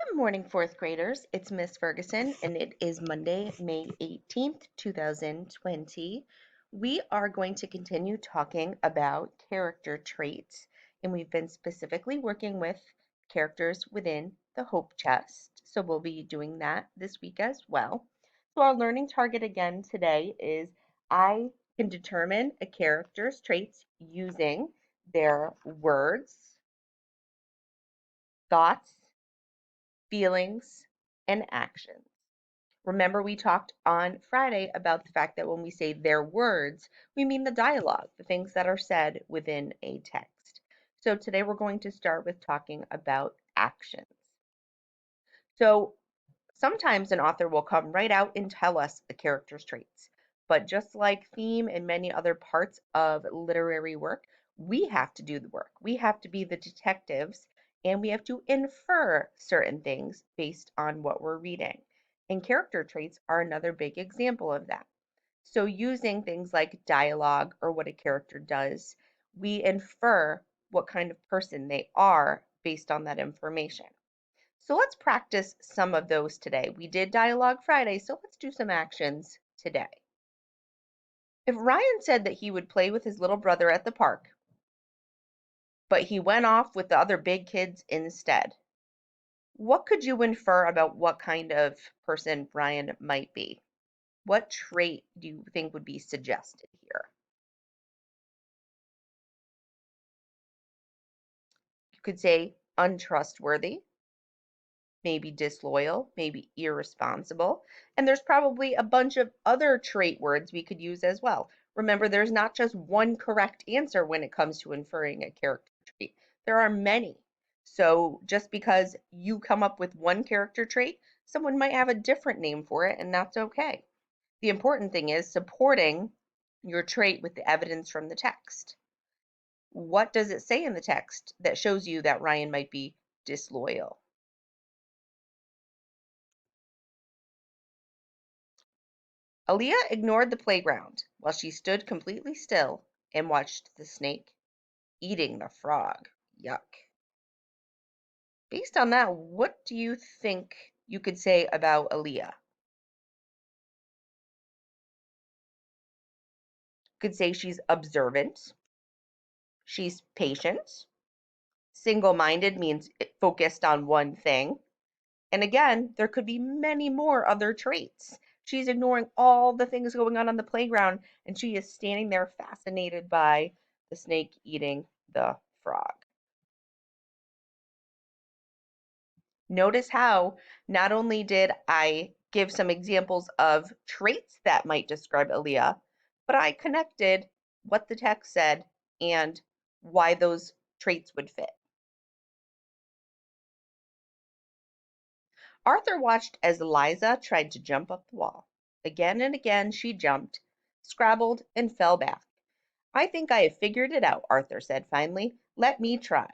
Good morning, fourth graders. It's Miss Ferguson, and it is Monday, May 18th, 2020. We are going to continue talking about character traits, and we've been specifically working with characters within the Hope Chest. So we'll be doing that this week as well. So our learning target again today is I can determine a character's traits using their words, thoughts, feelings, and actions. Remember, we talked on Friday about the fact that when we say their words, we mean the dialogue, the things that are said within a text. So today we're going to start with talking about actions. So sometimes an author will come right out and tell us the character's traits. But just like theme and many other parts of literary work, we have to do the work. We have to be the detectives and we have to infer certain things based on what we're reading. And character traits are another big example of that. So, using things like dialogue or what a character does, we infer what kind of person they are based on that information. So let's practice some of those today. We did Dialogue Friday, so let's do some actions today. If Ryan said that he would play with his little brother at the park, but he went off with the other big kids instead, what could you infer about what kind of person Ryan might be? What trait do you think would be suggested here? You could say untrustworthy, maybe disloyal, maybe irresponsible. And there's probably a bunch of other trait words we could use as well. Remember, there's not just one correct answer when it comes to inferring a character trait. There are many. So just because you come up with one character trait, someone might have a different name for it, and that's okay. The important thing is supporting your trait with the evidence from the text. What does it say in the text that shows you that Ryan might be disloyal? Aaliyah ignored the playground while she stood completely still and watched the snake eating the frog. Yuck. Based on that, what do you think you could say about Aaliyah? You could say she's observant, she's patient, single minded means focused on one thing. And again, there could be many more other traits. She's ignoring all the things going on the playground and she is standing there fascinated by the snake eating the frog. Notice how not only did I give some examples of traits that might describe Aaliyah, but I connected what the text said and why those traits would fit. Arthur watched as Eliza tried to jump up the wall. Again and again she jumped, scrabbled, and fell back. I think I have figured it out, Arthur said finally. Let me try.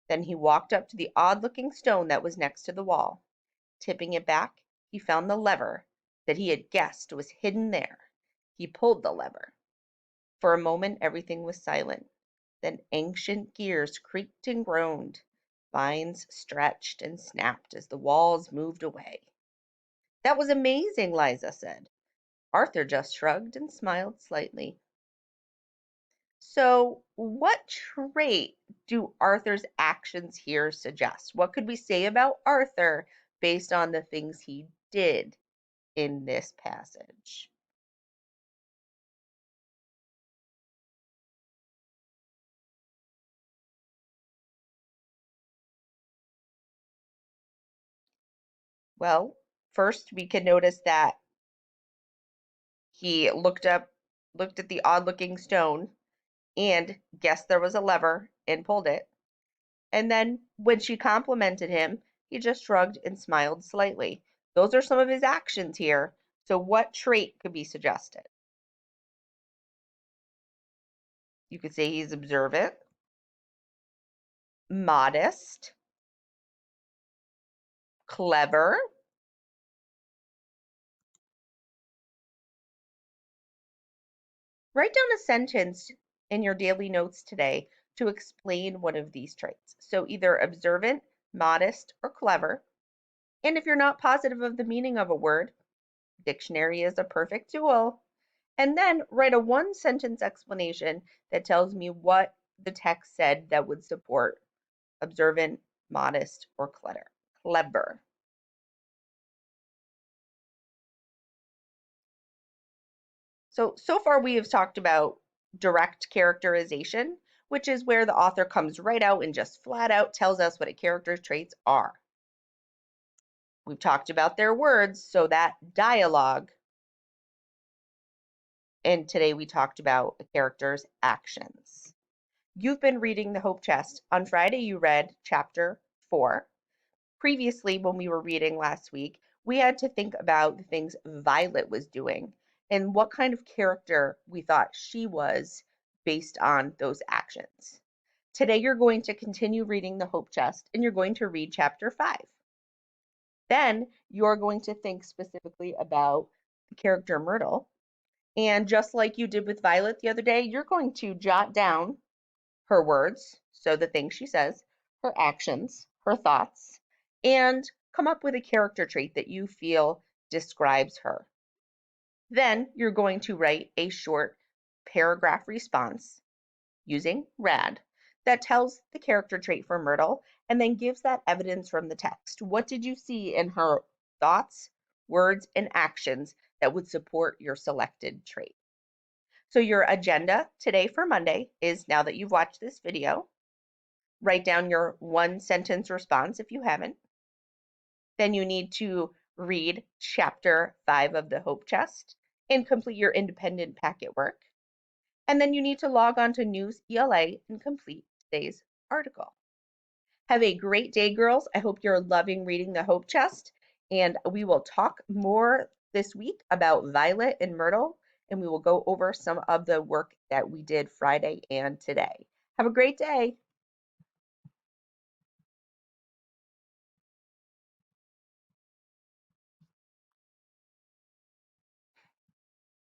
Then he walked up to the odd-looking stone that was next to the wall. Tipping it back, he found the lever that he had guessed was hidden there. He pulled the lever. For a moment everything was silent. Then ancient gears creaked and groaned. Vines stretched and snapped as the walls moved away. That was amazing, Liza said. Arthur just shrugged and smiled slightly. So, what trait do Arthur's actions here suggest? What could we say about Arthur based on the things he did in this passage? Well, first we can notice that he looked at the odd-looking stone and guessed there was a lever and pulled it. And then when she complimented him, he just shrugged and smiled slightly. Those are some of his actions here. So what trait could be suggested? You could say he's observant, modest, clever. Write down a sentence in your daily notes today to explain one of these traits. So either observant, modest, or clever. And if you're not positive of the meaning of a word, dictionary is a perfect tool. And then write a one sentence explanation that tells me what the text said that would support observant, modest, or clever. So far we have talked about direct characterization, which is where the author comes right out and just flat out tells us what a character's traits are. We've talked about their words, so that dialogue. And today we talked about a character's actions. You've been reading The Hope Chest. On Friday, you read chapter 4. Previously, when we were reading last week, we had to think about the things Violet was doing and what kind of character we thought she was based on those actions. Today, you're going to continue reading The Hope Chest and you're going to read chapter 5. Then, you're going to think specifically about the character Myrtle. And just like you did with Violet the other day, you're going to jot down her words, so the things she says, her actions, her thoughts, and come up with a character trait that you feel describes her. Then you're going to write a short paragraph response using RAD that tells the character trait for Myrtle and then gives that evidence from the text. What did you see in her thoughts, words, and actions that would support your selected trait? So your agenda today for Monday is, now that you've watched this video, write down your one sentence response if you haven't. Then you need to read chapter 5 of the Hope Chest and complete your independent packet work. And then you need to log on to News ELA and complete today's article. Have a great day, girls. I hope you're loving reading the Hope Chest. And we will talk more this week about Violet and Myrtle, and we will go over some of the work that we did Friday and today. Have a great day.